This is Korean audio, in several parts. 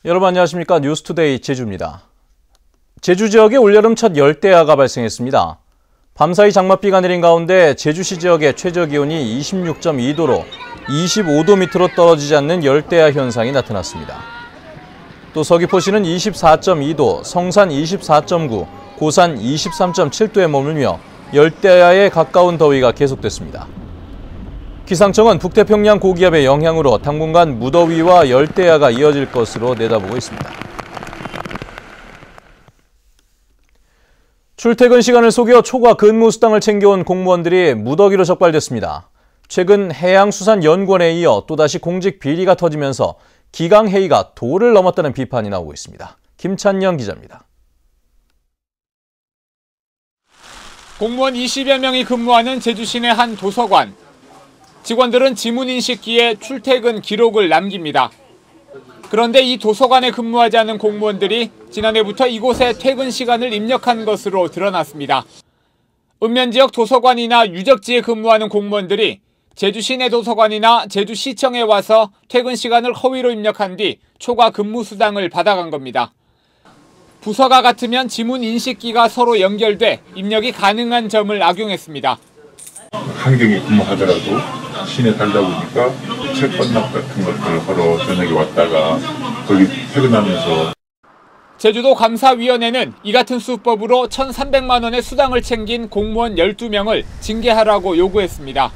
여러분 안녕하십니까? 뉴스투데이 제주입니다. 제주 지역에 올여름 첫 열대야가 발생했습니다. 밤사이 장맛비가 내린 가운데 제주시 지역의 최저기온이 26.2도로 25도 밑으로 떨어지지 않는 열대야 현상이 나타났습니다. 또 서귀포시는 24.2도, 성산 24.9, 고산 23.7도에 머물며 열대야에 가까운 더위가 계속됐습니다. 기상청은 북태평양 고기압의 영향으로 당분간 무더위와 열대야가 이어질 것으로 내다보고 있습니다. 출퇴근 시간을 속여 초과 근무 수당을 챙겨온 공무원들이 무더기로 적발됐습니다. 최근 해양수산연구원에 이어 또다시 공직 비리가 터지면서 기강회의가 도를 넘었다는 비판이 나오고 있습니다. 김찬영 기자입니다. 공무원 20여 명이 근무하는 제주시 내 한 도서관. 직원들은 지문인식기에 출퇴근 기록을 남깁니다. 그런데 이 도서관에 근무하지 않은 공무원들이 지난해부터 이곳에 퇴근 시간을 입력한 것으로 드러났습니다. 읍면지역 도서관이나 유적지에 근무하는 공무원들이 제주시 내 도서관이나 제주시청에 와서 퇴근 시간을 허위로 입력한 뒤 초과 근무 수당을 받아간 겁니다. 부서가 같으면 지문인식기가 서로 연결돼 입력이 가능한 점을 악용했습니다. 환경에 근무하더라도 시내 살다 보니까 채권납 같은 것들 하러 저녁에 왔다가 거기 퇴근하면서. 제주도 감사위원회는 이 같은 수법으로 1,300만 원의 수당을 챙긴 공무원 12명을 징계하라고 요구했습니다.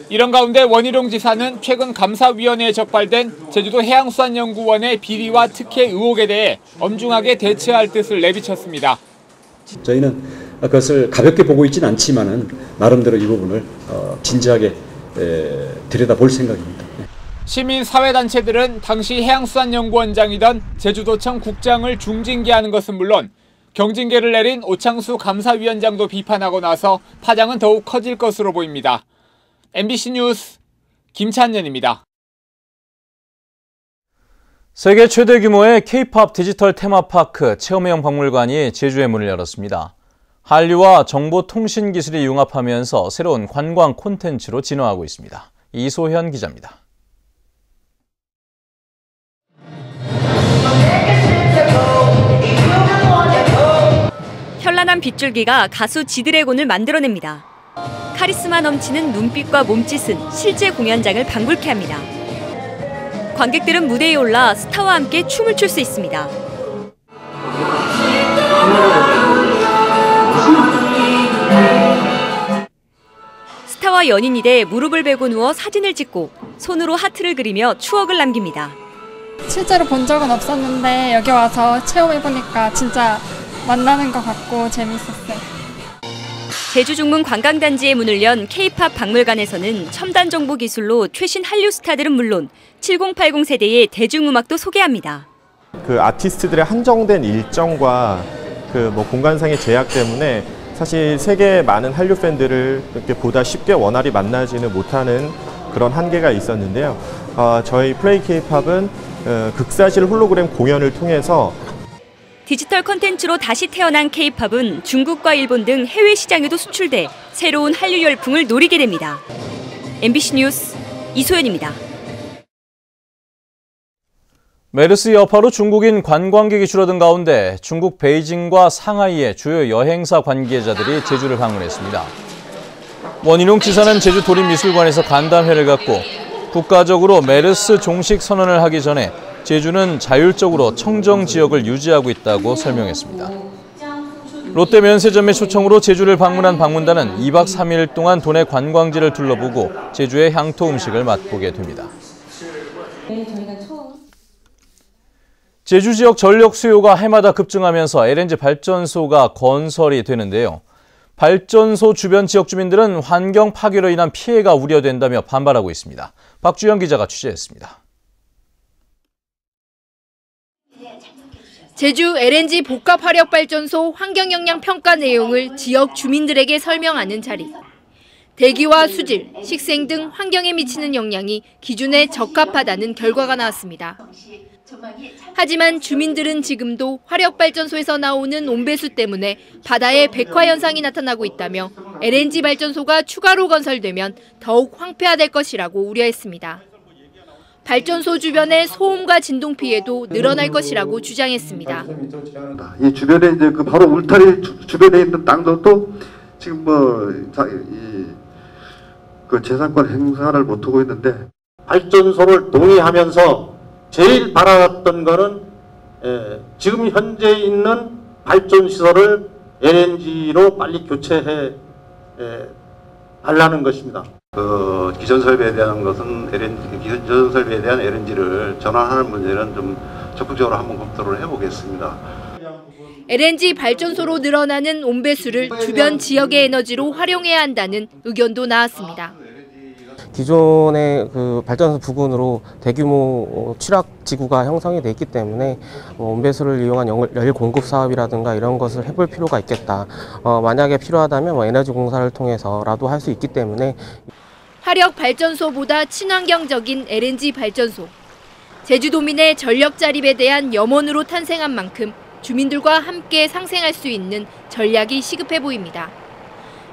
이런 가운데 원희룡 지사는 최근 감사위원회에 적발된 제주도 해양수산연구원의 비리와 특혜 의혹에 대해 엄중하게 대처할 뜻을 내비쳤습니다. 저희는 그것을 가볍게 보고 있지는 않지만은 나름대로 이 부분을 진지하게 들여다볼 생각입니다. 시민사회단체들은 당시 해양수산연구원장이던 제주도청 국장을 중징계하는 것은 물론 경징계를 내린 오창수 감사위원장도 비판하고 나서 파장은 더욱 커질 것으로 보입니다. MBC 뉴스 김찬현입니다. 세계 최대 규모의 K-팝 디지털 테마파크 체험형 박물관이 제주에 문을 열었습니다. 한류와 정보통신기술이 융합하면서 새로운 관광 콘텐츠로 진화하고 있습니다. 이소현 기자입니다. 현란한 빗줄기가 가수 지드래곤을 만들어냅니다. 카리스마 넘치는 눈빛과 몸짓은 실제 공연장을 방불케 합니다. 관객들은 무대에 올라 스타와 함께 춤을 출 수 있습니다. 스타와 연인이 돼 무릎을 베고 누워 사진을 찍고 손으로 하트를 그리며 추억을 남깁니다. 실제로 본 적은 없었는데 여기 와서 체험해보니까 진짜 만나는 것 같고 재밌었어요. 제주 중문 관광단지에 문을 연 K-팝 박물관에서는 첨단 정보 기술로 최신 한류 스타들은 물론 7080 세대의 대중음악도 소개합니다. 그 아티스트들의 한정된 일정과 그 공간상의 제약 때문에 사실 세계 많은 한류 팬들을 이렇게 보다 쉽게 원활히 만나지는 못하는 그런 한계가 있었는데요. 저희 플레이 K-팝은 극사실 홀로그램 공연을 통해서 디지털 콘텐츠로 다시 태어난 K-팝은 중국과 일본 등 해외 시장에도 수출돼 새로운 한류 열풍을 노리게 됩니다. MBC 뉴스 이소연입니다. 메르스 여파로 중국인 관광객이 줄어든 가운데 중국 베이징과 상하이의 주요 여행사 관계자들이 제주를 방문했습니다. 원희룡 지사는 제주 도립미술관에서 간담회를 갖고 국가적으로 메르스 종식 선언을 하기 전에 제주는 자율적으로 청정 지역을 유지하고 있다고 설명했습니다. 롯데 면세점의 초청으로 제주를 방문한 방문단은 2박 3일 동안 도내 관광지를 둘러보고 제주의 향토 음식을 맛보게 됩니다. 제주 지역 전력 수요가 해마다 급증하면서 LNG 발전소가 건설이 되는데요. 발전소 주변 지역 주민들은 환경 파괴로 인한 피해가 우려된다며 반발하고 있습니다. 박주영 기자가 취재했습니다. 제주 LNG 복합화력발전소 환경영향 평가 내용을 지역 주민들에게 설명하는 자리. 대기와 수질, 식생 등 환경에 미치는 영향이 기준에 적합하다는 결과가 나왔습니다. 하지만 주민들은 지금도 화력발전소에서 나오는 온배수 때문에 바다에 백화 현상이 나타나고 있다며 LNG 발전소가 추가로 건설되면 더욱 황폐화될 것이라고 우려했습니다. 발전소 주변의 소음과 진동 피해도 늘어날 것이라고 주장했습니다. 이 주변에 이제 그 바로 울타리 주변에 있는 땅도 또 지금 그 재산권 행사를 못하고 있는데, 발전소를 동의하면서 제일 바랐던 거는 지금 현재 있는 발전 시설을 LNG로 빨리 교체해 달라는 것입니다. 그 기존 설비에 대한 것은 기존 설비에 대한 LNG를 전환하는 문제는 좀 적극적으로 한번 검토를 해보겠습니다. LNG 발전소로 늘어나는 온배수를 주변 지역의 에너지로 활용해야 한다는 의견도 나왔습니다. 기존의 그 발전소 부근으로 대규모 취락 지구가 형성이 돼 있기 때문에 온배수를 이용한 열 공급 사업이라든가 이런 것을 해볼 필요가 있겠다. 만약에 필요하다면 에너지 공사를 통해서라도 할 수 있기 때문에. 화력 발전소보다 친환경적인 LNG 발전소. 제주도민의 전력 자립에 대한 염원으로 탄생한 만큼 주민들과 함께 상생할 수 있는 전략이 시급해 보입니다.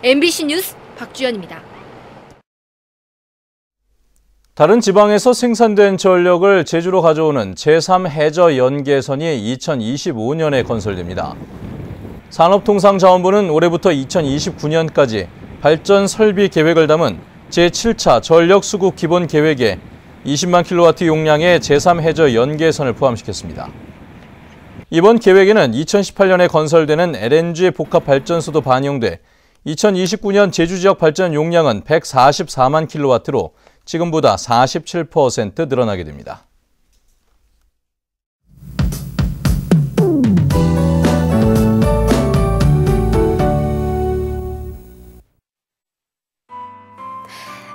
MBC 뉴스 박주연입니다. 다른 지방에서 생산된 전력을 제주로 가져오는 제3해저연계선이 2025년에 건설됩니다. 산업통상자원부는 올해부터 2029년까지 발전 설비 계획을 담은 제7차 전력수급 기본 계획에 20만 킬로와트 용량의 제3해저연계선을 포함시켰습니다. 이번 계획에는 2018년에 건설되는 LNG 복합발전소도 반영돼 2029년 제주 지역 발전 용량은 144만 킬로와트로 지금보다 47% 늘어나게 됩니다.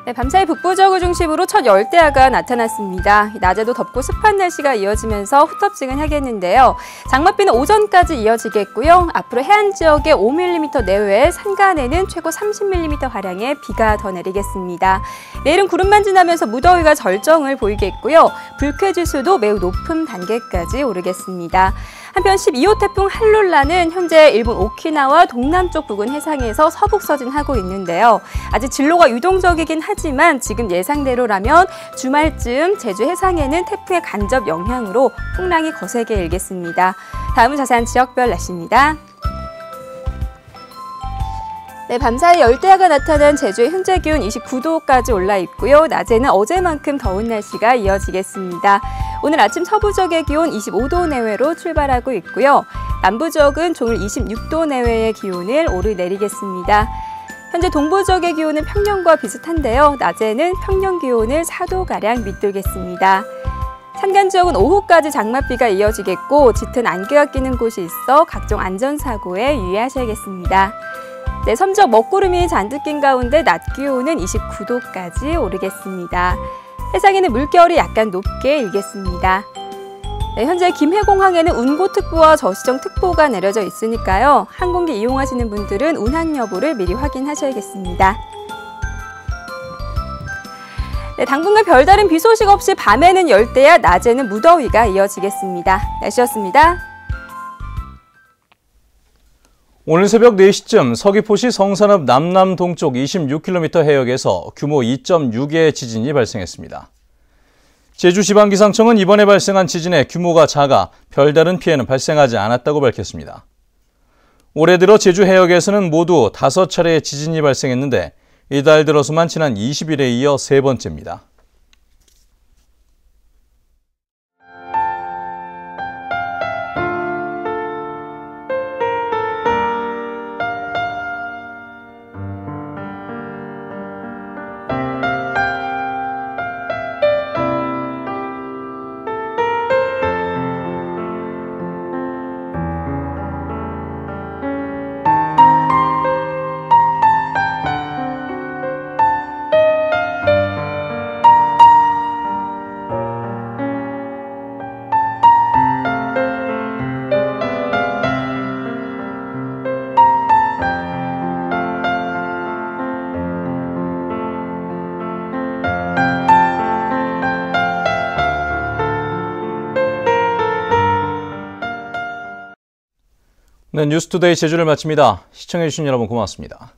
네, 밤사이 북부 지역을 중심으로 첫 열대야가 나타났습니다. 낮에도 덥고 습한 날씨가 이어지면서 후텁지근하겠는데요. 장맛비는 오전까지 이어지겠고요. 앞으로 해안 지역에 5mm 내외, 산간에는 최고 30mm가량의 비가 더 내리겠습니다. 내일은 구름만 지나면서 무더위가 절정을 보이겠고요. 불쾌지수도 매우 높은 단계까지 오르겠습니다. 한편 12호 태풍 할룰라는 현재 일본 오키나와 동남쪽 부근 해상에서 서북서진하고 있는데요. 아직 진로가 유동적이긴 하지만 지금 예상대로라면 주말쯤 제주 해상에는 태풍의 간접 영향으로 풍랑이 거세게 일겠습니다. 다음은 자세한 지역별 날씨입니다. 네, 밤사이 열대야가 나타난 제주의 현재 기온 29도까지 올라 있고요. 낮에는 어제만큼 더운 날씨가 이어지겠습니다. 오늘 아침 서부 지역의 기온 25도 내외로 출발하고 있고요. 남부 지역은 종일 26도 내외의 기온을 오르내리겠습니다. 현재 동부 지역의 기온은 평년과 비슷한데요. 낮에는 평년 기온을 4도가량 밑돌겠습니다. 산간 지역은 오후까지 장맛비가 이어지겠고 짙은 안개가 끼는 곳이 있어 각종 안전사고에 유의하셔야겠습니다. 네, 섬지역 먹구름이 잔뜩 낀 가운데 낮 기온은 29도까지 오르겠습니다. 해상에는 물결이 약간 높게 일겠습니다. 네, 현재 김해공항에는 운고특보와 저시정특보가 내려져 있으니까요. 항공기 이용하시는 분들은 운항 여부를 미리 확인하셔야겠습니다. 네, 당분간 별다른 비 소식 없이 밤에는 열대야, 낮에는 무더위가 이어지겠습니다. 날씨였습니다. 오늘 새벽 4시쯤 서귀포시 성산읍 남남동쪽 26km 해역에서 규모 2.6의 지진이 발생했습니다. 제주지방기상청은 이번에 발생한 지진의 규모가 작아 별다른 피해는 발생하지 않았다고 밝혔습니다. 올해 들어 제주 해역에서는 모두 5차례의 지진이 발생했는데 이달 들어서만 지난 20일에 이어 3번째입니다. 네, 뉴스투데이 제주를 마칩니다. 시청해주신 여러분 고맙습니다.